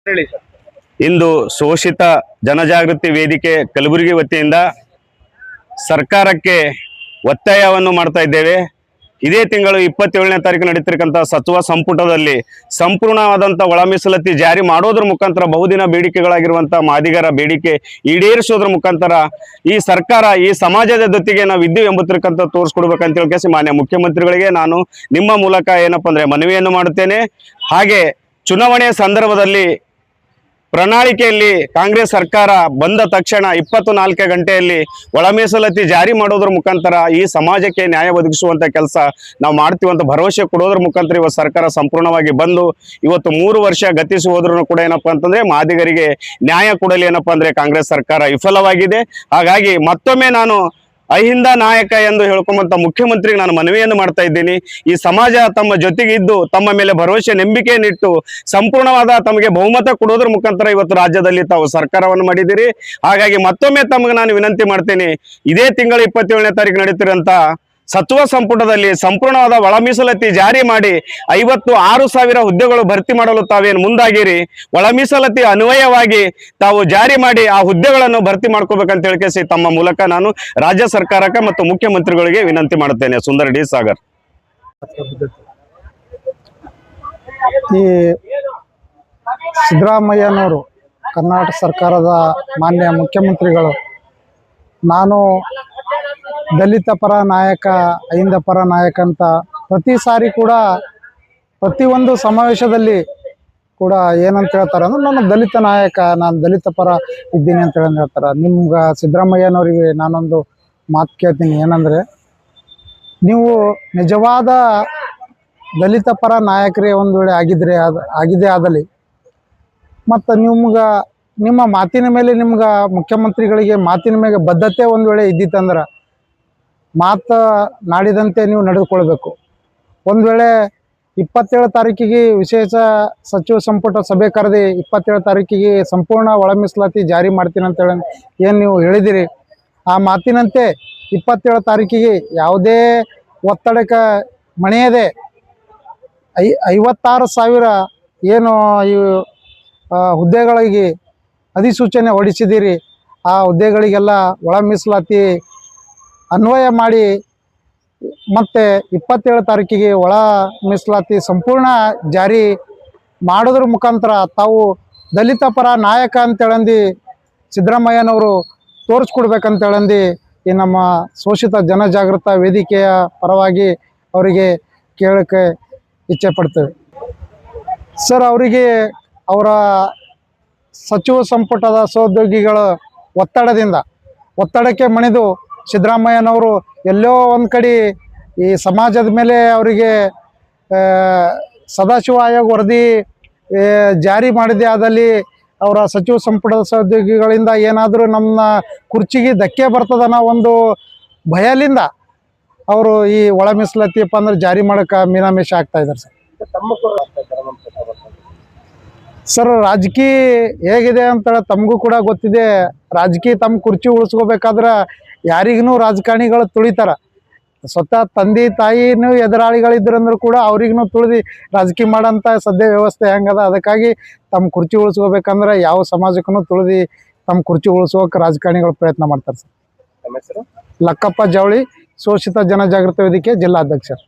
ಹೇಳಿ ಸರ್. ಇಂದು ಶೋಷಿತ ಜನಜಾಗೃತಿ ವೇದಿಕೆ ಕಲಬುರಗಿ ವತಿಯಿಂದ ಸರ್ಕಾರಕ್ಕೆ ಒತ್ತಾಯವನ್ನು ಮಾಡ್ತಾ ಇದ್ದೇವೆ. ಇದೇ ತಿಂಗಳು 27ನೇ ತಾರೀಕು ನಡೀತಿರತಕ್ಕಂಥ ಸಚಿವ ಸಂಪುಟದಲ್ಲಿ ಸಂಪೂರ್ಣವಾದಂಥ ಒಳ ಮೀಸಲಾತಿ ಜಾರಿ ಮಾಡೋದ್ರ ಮುಖಾಂತರ ಬಹುದಿನ ಬೇಡಿಕೆಗಳಾಗಿರುವಂಥ ಮಾದಿಗರ ಬೇಡಿಕೆ ಈಡೇರಿಸೋದ್ರ ಮುಖಾಂತರ ಈ ಸರ್ಕಾರ ಈ ಸಮಾಜದ ಜೊತೆಗೆ ನಾವು ಇದ್ದೀವಿ ಎಂಬುದಕ್ಕಂತ ತೋರಿಸ್ಕೊಡ್ಬೇಕಂತ ಹೇಳಿ ಮಾನ್ಯ ಮುಖ್ಯಮಂತ್ರಿಗಳಿಗೆ ನಾನು ನಿಮ್ಮ ಮೂಲಕ ಏನಪ್ಪ ಅಂದರೆ ಮನವಿಯನ್ನು ಮಾಡುತ್ತೇನೆ. ಹಾಗೆ ಚುನಾವಣೆಯ ಸಂದರ್ಭದಲ್ಲಿ ಪ್ರಣಾಳಿಕೆಯಲ್ಲಿ ಕಾಂಗ್ರೆಸ್ ಸರ್ಕಾರ ಬಂದ ತಕ್ಷಣ 24 ಗಂಟೆಯಲ್ಲಿ ಒಳ ಮೀಸಲಾತಿ ಜಾರಿ ಮಾಡೋದ್ರ ಮುಖಾಂತರ ಈ ಸಮಾಜಕ್ಕೆ ನ್ಯಾಯ ಒದಗಿಸುವಂತ ಕೆಲಸ ನಾವು ಮಾಡ್ತೀವಿ ಅಂತ ಭರವಸೆ ಕೊಡೋದ್ರ ಮುಖಾಂತರ ಇವತ್ತು ಸರ್ಕಾರ ಸಂಪೂರ್ಣವಾಗಿ ಬಂದು ಇವತ್ತು 3 ವರ್ಷ ಗತಿಸಿ ಹೋದ್ರೂ ಕೂಡ ಏನಪ್ಪಾ ಅಂತಂದ್ರೆ ಮಾದಿಗರಿಗೆ ನ್ಯಾಯ ಕೊಡಲಿ ಏನಪ್ಪಾ ಅಂದ್ರೆ ಕಾಂಗ್ರೆಸ್ ಸರ್ಕಾರ ವಿಫಲವಾಗಿದೆ. ಹಾಗಾಗಿ ಮತ್ತೊಮ್ಮೆ ನಾನು ಅಹಿಂದ ನಾಯಕ ಎಂದು ಹೇಳ್ಕೊಂಬಂತ ಮುಖ್ಯಮಂತ್ರಿಗೆ ನಾನು ಮನವಿಯನ್ನು ಮಾಡ್ತಾ ಇದ್ದೀನಿ. ಈ ಸಮಾಜ ತಮ್ಮ ಜೊತೆಗೆ ಇದ್ದು ತಮ್ಮ ಮೇಲೆ ಭರವಸೆ ನಂಬಿಕೆಯನ್ನಿಟ್ಟು ಸಂಪೂರ್ಣವಾದ ತಮಗೆ ಬಹುಮತ ಕೊಡೋದ್ರ ಮುಖಾಂತರ ಇವತ್ತು ರಾಜ್ಯದಲ್ಲಿ ತಾವು ಸರ್ಕಾರವನ್ನು ಮಾಡಿದ್ದೀರಿ. ಹಾಗಾಗಿ ಮತ್ತೊಮ್ಮೆ ತಮಗೆ ನಾನು ವಿನಂತಿ ಮಾಡ್ತೇನೆ, ಇದೇ ತಿಂಗಳ 27ನೇ ತಾರೀಕು ನಡೀತಿರಂತ ಸಚಿವ ಸಂಪುಟದಲ್ಲಿ ಸಂಪೂರ್ಣವಾದ ಒಳ ಮೀಸಲಾತಿ ಜಾರಿ ಮಾಡಿ 56,000 ಹುದ್ದೆಗಳು ಭರ್ತಿ ಮಾಡಲು ತಾವೇನು ಮುಂದಾಗಿರಿ. ಒಳ ಮೀಸಲಾತಿ ಅನ್ವಯವಾಗಿ ತಾವು ಜಾರಿ ಮಾಡಿ ಆ ಹುದ್ದೆಗಳನ್ನು ಭರ್ತಿ ಮಾಡ್ಕೋಬೇಕಂತ ಹೇಳಿಕೆಸಿ ತಮ್ಮ ಮೂಲಕ ನಾನು ರಾಜ್ಯ ಸರ್ಕಾರಕ್ಕೆ ಮತ್ತು ಮುಖ್ಯಮಂತ್ರಿಗಳಿಗೆ ವಿನಂತಿ ಮಾಡುತ್ತೇನೆ. ಸುಂದರ್ ಡಿ ಸಾಗರ್. ಈ ಸಿದ್ದರಾಮಯ್ಯನವರು ಕರ್ನಾಟಕ ಸರ್ಕಾರದ ಮಾನ್ಯ ಮುಖ್ಯಮಂತ್ರಿಗಳು, ನಾನು ದಲಿತ ಪರ ನಾಯಕ, ಅಹಿಂದ ಪರ ನಾಯಕ ಅಂತ ಪ್ರತಿ ಸಾರಿ ಕೂಡ ಪ್ರತಿಯೊಂದು ಸಮಾವೇಶದಲ್ಲಿ ಕೂಡ ಏನಂತ ಹೇಳ್ತಾರೆ ಅಂದ್ರೆ ನಾನು ದಲಿತ ನಾಯಕ, ನಾನು ದಲಿತ ಪರ ಇದ್ದೀನಿ ಅಂತ ಹೇಳ್ತಾರೆ. ನಿಮ್ಗೆ ಸಿದ್ದರಾಮಯ್ಯನವರಿಗೆ ನಾನೊಂದು ಮಾತು ಕೇಳ್ತೀನಿ, ಏನಂದರೆ ನೀವು ನಿಜವಾದ ದಲಿತ ಪರ ನಾಯಕರೇ ಒಂದು ವೇಳೆ ಆಗಿದೆ ಆದಲ್ಲಿ ಮತ್ತು ನಿಮ್ಮ ಮಾತಿನ ಮೇಲೆ ನಿಮ್ಗೆ ಮುಖ್ಯಮಂತ್ರಿಗಳಿಗೆ ಮಾತಿನ ಮೇಲೆ ಬದ್ಧತೆ ಒಂದು ವೇಳೆ ಇದ್ದಿತ್ತಂದ್ರೆ ಮಾತು ನಾಡಿದಂತೆ ನೀವು ನಡೆದುಕೊಳ್ಬೇಕು. ಒಂದು ವೇಳೆ 27 ತಾರೀಕಿಗೆ ವಿಶೇಷ ಸಚಿವ ಸಂಪುಟ ಸಭೆ ಕರೆದು 27 ತಾರೀಕಿಗೆ ಸಂಪೂರ್ಣ ಒಳ ಮೀಸಲಾತಿ ಜಾರಿ ಮಾಡ್ತೀನಿ ಅಂತೇಳಿ ಏನು ನೀವು ಹೇಳಿದಿರಿ, ಆ ಮಾತಿನಂತೆ 27 ತಾರೀಕಿಗೆ ಯಾವುದೇ ಒತ್ತಡಕ್ಕೆ ಮಣಿಯದೆ 56,000 ಏನು ಈ ಹುದ್ದೆಗಳಿಗೆ ಅಧಿಸೂಚನೆ ಹೊರಡಿಸಿದ್ದೀರಿ, ಆ ಹುದ್ದೆಗಳಿಗೆಲ್ಲ ಒಳ ಮೀಸಲಾತಿ ಅನ್ವಯ ಮಾಡಿ ಮತ್ತೆ 27 ತಾರೀಕಿಗೆ ಒಳ ಮೀಸಲಾತಿ ಸಂಪೂರ್ಣ ಜಾರಿ ಮಾಡೋದ್ರ ಮುಖಾಂತರ ತಾವು ದಲಿತ ಪರ ನಾಯಕ ಅಂತೇಳಂದು ಸಿದ್ದರಾಮಯ್ಯನವರು ತೋರಿಸ್ಕೊಡ್ಬೇಕಂತೇಳಂದು ಈ ನಮ್ಮ ಶೋಷಿತ ಜನಜಾಗೃತ ವೇದಿಕೆಯ ಪರವಾಗಿ ಅವರಿಗೆ ಕೇಳೋಕ್ಕೆ ಇಚ್ಛೆ ಪಡ್ತೇವೆ. ಸರ್, ಅವರಿಗೆ ಅವರ ಸಚಿವ ಸಂಪುಟದ ಸಹೋದ್ಯೋಗಿಗಳ ಒತ್ತಡಕ್ಕೆ ಮಣಿದು ಸಿದ್ದರಾಮಯ್ಯನವರು ಎಲ್ಲೋ ಒಂದು ಕಡೆ ಈ ಸಮಾಜದ ಮೇಲೆ ಅವರಿಗೆ ಸದಾಶಿವ ಆಯೋಗ ವರದಿ ಜಾರಿ ಮಾಡಿದೆ ಆದಲ್ಲಿ ಅವರ ಸಚಿವ ಸಂಪುಟದ ಸಹೋದ್ಯೋಗಿಗಳಿಂದ ಏನಾದರೂ ನಮ್ಮ ಕುರ್ಚಿಗೆ ಧಕ್ಕೆ ಬರ್ತದನ್ನೋ ಒಂದು ಭಯಲಿಂದ ಅವರು ಈ ಒಳ ಮೀಸಲಾತಿಯಪ್ಪ ಅಂದ್ರೆ ಜಾರಿ ಮಾಡೋಕೆ ಮೀನಾಮೇಷ ಆಗ್ತಾ ಇದ್ದಾರೆ. ಸರ್, ರಾಜಕೀಯ ಹೇಗಿದೆ ಅಂತ ತಮಗೂ ಕೂಡ ಗೊತ್ತಿದೆ. ರಾಜಕೀಯ ತಮ್ಮ ಕುರ್ಚಿ ಉಳಿಸ್ಕೋಬೇಕಾದ್ರೆ ಯಾರಿಗೂ ರಾಜಕಾರಣಿಗಳು ತುಳಿತಾರ. ಸ್ವತಃ ತಂದೆ ತಾಯಿನೂ ಎದುರಾಳಿಗಳಿದ್ರಂದ್ರೂ ಕೂಡ ಅವ್ರಿಗೂ ತುಳಿದು ರಾಜಕೀಯ ಮಾಡೋಂಥ ಸದ್ಯ ವ್ಯವಸ್ಥೆ ಹೆಂಗದ. ಅದಕ್ಕಾಗಿ ತಮ್ಮ ಕುರ್ಚಿ ಉಳಿಸ್ಕೋಬೇಕಂದ್ರೆ ಯಾವ ಸಮಾಜಕ್ಕೂ ತುಳಿದು ತಮ್ಮ ಕುರ್ಚಿ ಉಳಿಸೋಕೆ ರಾಜಕಾರಣಿಗಳು ಪ್ರಯತ್ನ ಮಾಡ್ತಾರೆ. ಸರ್, ಲಕ್ಕಪ್ಪ ಜವಳಿ, ಶೋಷಿತ ಜನಜಾಗೃತಿ ವೇದಿಕೆ ಜಿಲ್ಲಾಧ್ಯಕ್ಷರು.